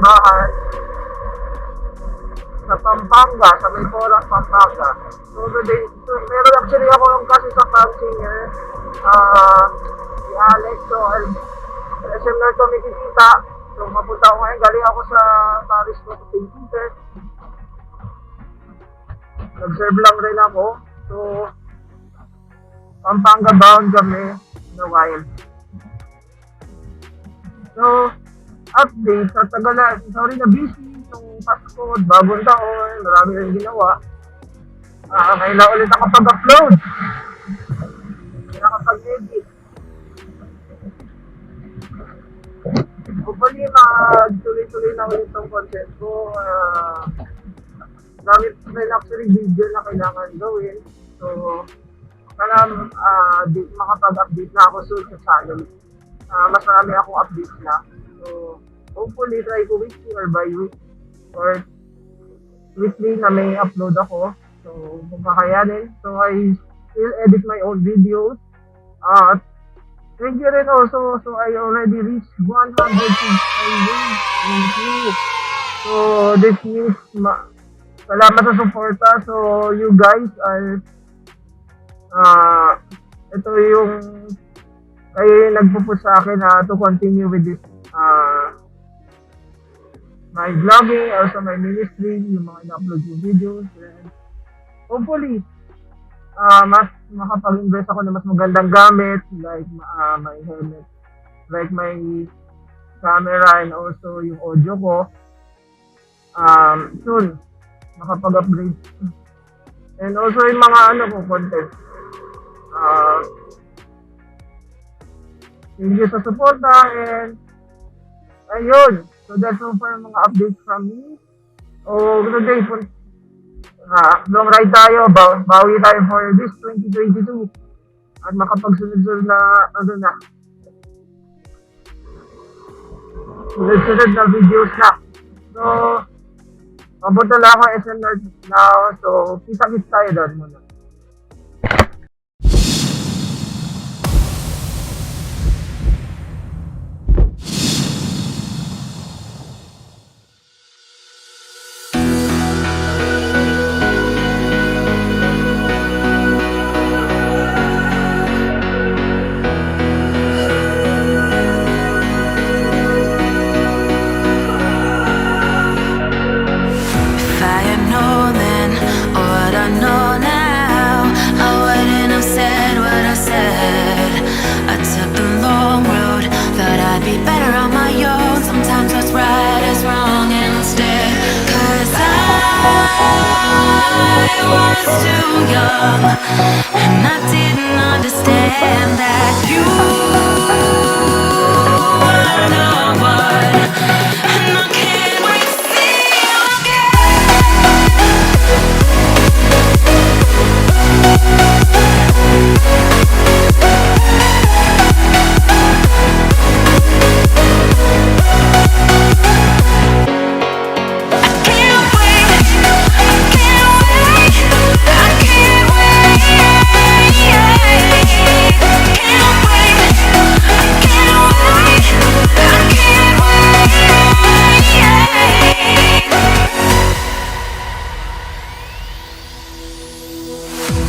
simbahan sa Pampanga, sa may Porac, Pampanga. So today, meron actually ako yung kasi sa fan singer, si Alex. So similar to may kikita. So mapunta ako ngayon, galing ako sa Parish ko sa St. Peter. Nag-serve lang rin ako. So Pampanga bound kami in a while. So update, sa tagalan, sorry na busy itong Pasko, bagong taon, marami rin ginawa. Ngayon na ulit ako pag-upload. Nakapag-edit. Hopefully, mag-tuloy-tuloy na ulit itong content ko. Dami rin actually video na kailangan gawin. So, sana makapag-update na ako soon sa channel. Mas marami akong updates na. So, hopefully, try ko weekly or bi-week or weekly na may upload ako. So, kung kakayanin. So, I still edit my own videos. Thank you rin also. So, I already reached 100 subscribers. Thank you. So, this means salamat sa suporta. So, you guys are ito yung kayo yung nagpo-push sa akin to continue with this my vlogging, also my ministry, yung mga in-upload yung videos, and hopefully mas makapag-invest ako ng mas magandang gamit like my helmet, like my camera, and also yung audio ko. Soon makapag-upgrade, and also yung mga content. Thank you sa suporta, and ayun. So that's all for mga updates from me. Today, long ride tayo, bawi tayo for this 2022. At makapagsunod-sunod na, sunod-sunod na videos na. So, mabuto lang ako SM North now. So, kita-kits tayo doon muna. I was too young, and I didn't understand that you were the one, and I can't wait to see you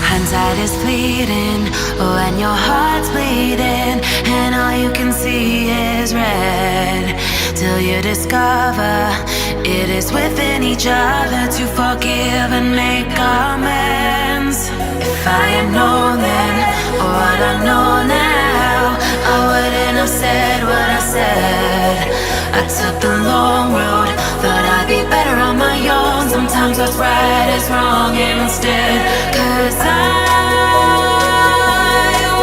Hindsight is fleeting when your heart's bleeding and all you can see is red, till you discover it is within each other to forgive and make amends. If I had known then what I know now, I wouldn't have said what I said. I took the long road, thought I'd be better on my own. Sometimes what's right is wrong instead, 'cause I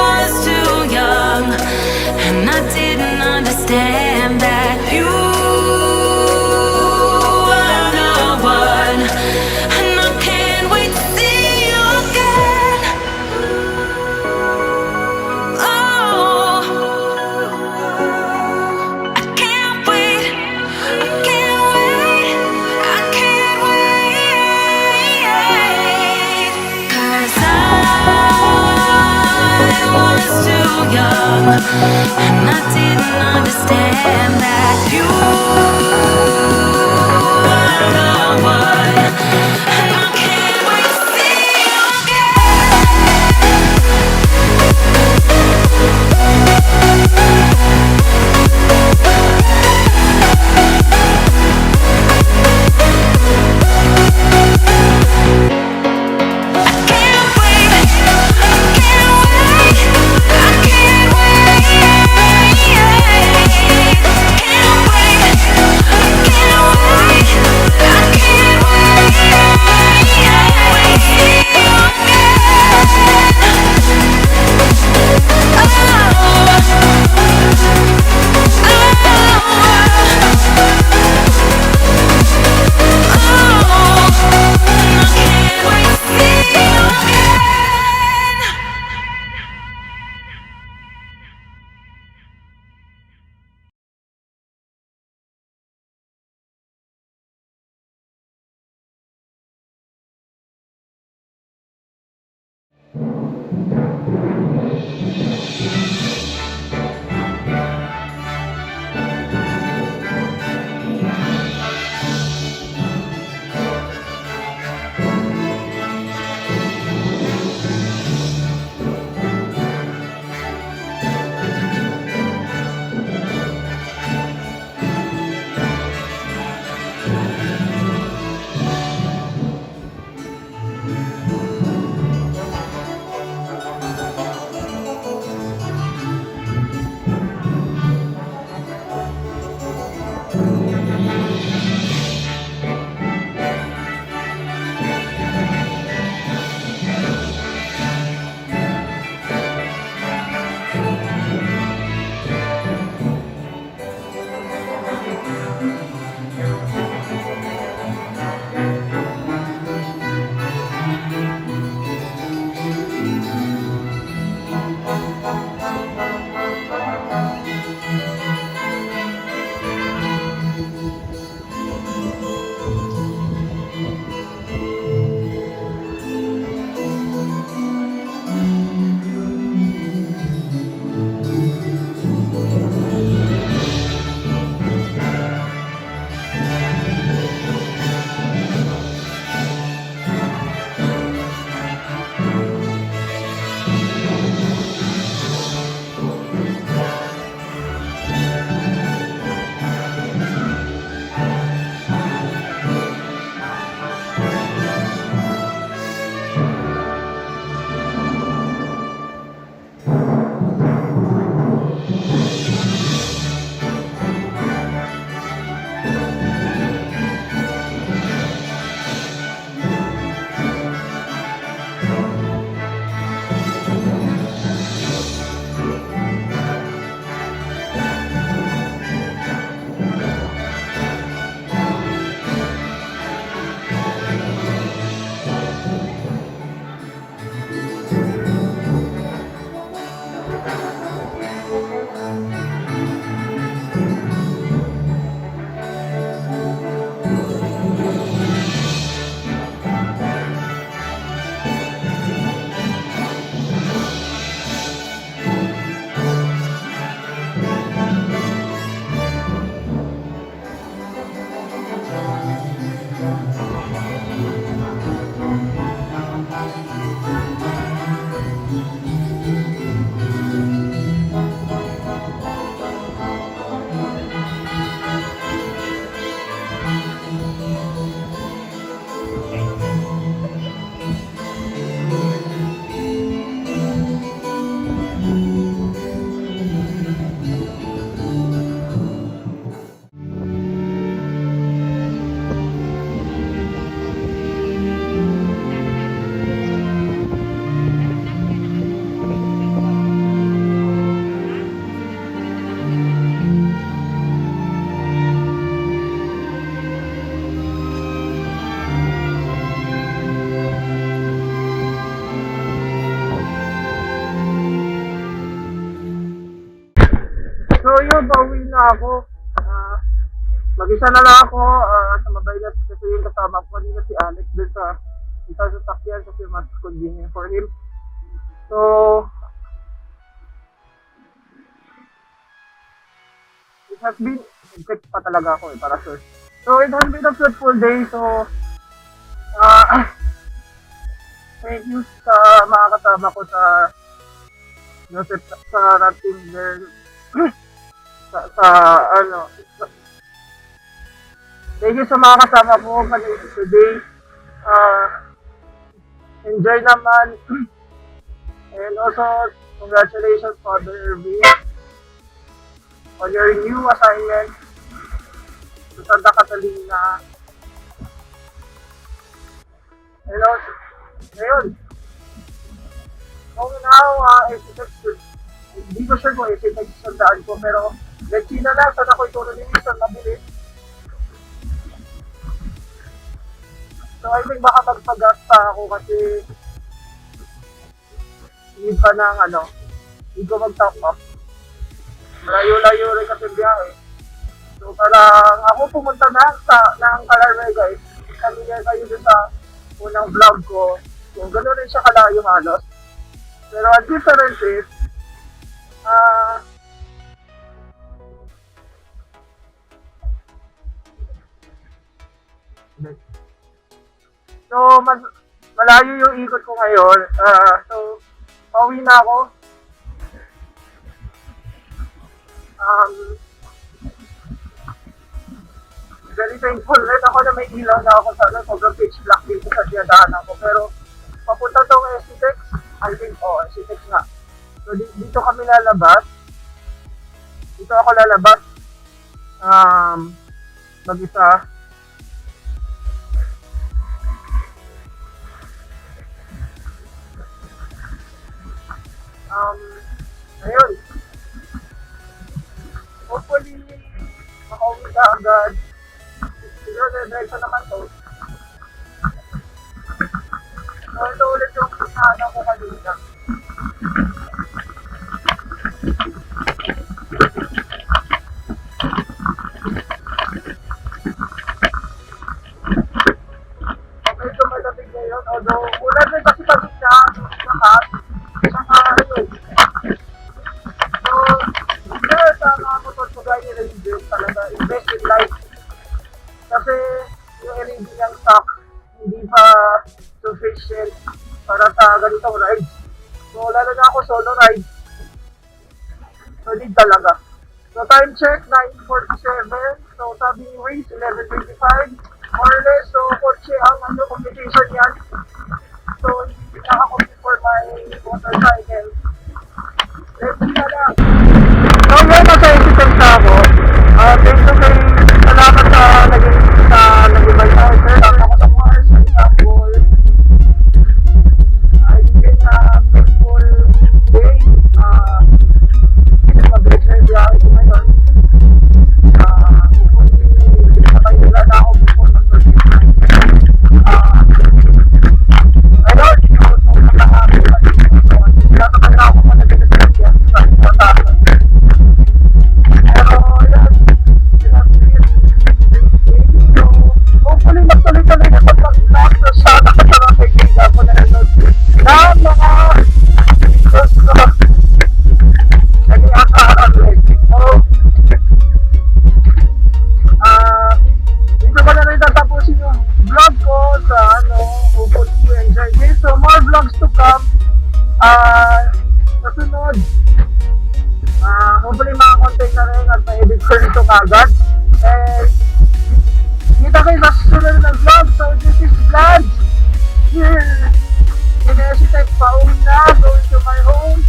was too young, and I didn't understand that you were the one, and I can't wait to see you again. Oh, I can't wait, I can't wait, I can't wait, 'cause I was too young, and I didn't understand that you So yun, pauwi na ako. Mag-isa na lang ako sa Mabaylas kasi yung kasama ko kanina si Alex dun sa isa sa sakyan kasi mas convenient for him. So, it has been, check pa talaga ako para sure. So, it has been a fruitful day. So, thank you sa mga kasama ko sa sa rating girl. Thank you sa mga kasama ko today. Enjoy naman. And also, congratulations Father Irvin on your new assignment sa Santa Catalina. And also, ngayon, now, hindi ko sure kung isipag-sandaan ko, pero let's see na lang, saan ako ituro ni Minsan mabilis. So, I think baka magpagasta ako kasi hindi pa ng hindi ko mag-top up. Malayo-layo rin kasi biyahe. So, parang ako pumunta na ng Calarme, guys. Kami kayo doon sa unang vlog ko. So, gano'n rin siya kalayo halos. Pero ang difference is, ah, so, malayo yung ikot ko ngayon. So, pauwi na ako. Um, Very thankful rin ako na may ilaw na ako sa sobrang pitch black dito sa dinadaanan ko. Pero, papunta tong Xcting, I think, Xcting nga. So, dito kami lalabas. Dito ako lalabas. Mag-isa. Ayun. Hopefully, makauwi ka agad. Siguro, diretso naman to. So, ito ulit yung ano ko kanina. Medyo malamig ngayon. Although, ulan rin kasi kami na lahat. Saka, ayun. So, kaya sa mga motor ko gaya nila yung talaga, invest in life. Kasi, yung LED niyang stock, hindi pa sufficient para sa ganitong ride. So, lalo na ako solo ride. So, need talaga. So, time check, 9:47. So, sabi ni Waze, 11:25. More or less, so, kotse ang competition yan. So, hindi nakakompute for my motorcycle. Let's see na lang. So, yun, nasa Xcting na ako. Thank you kay, salamat sa nag-invite sa sir. Sabi ako sa Parish, sa example. I think a peaceful day. Mabilis na yung biyahe ko ngayon. Hopefully, sa Kainila na ako before mag-birthday. Ayun, so nakahapin pa dito. So, nasa na ako kung nag-invite yan sa pagkakataon. Pero, yan. So, hopefully, magtuloy-tuloy na pag-vlog. So, sana ka sa mga kaibigan ko na nanood na mga videos ko. Nag-i-akaran ulit. So, dito ko na rin tatapusin yung vlog ko sa hopefully you enjoy this. So, more vlogs to come. Nasunod. Hopefully makakontent na rin at ma-edit ko rin ito kagad. And, kita kayo sa susunod ng vlog. So, this is vlog. Here, in Xcting, pauwi na, going to my home.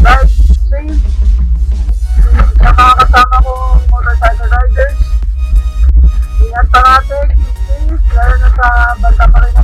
Ride safe. Sa mga kasama kong motorcycle riders. Ingat parate, keep safe, lalo na sa banda pa rin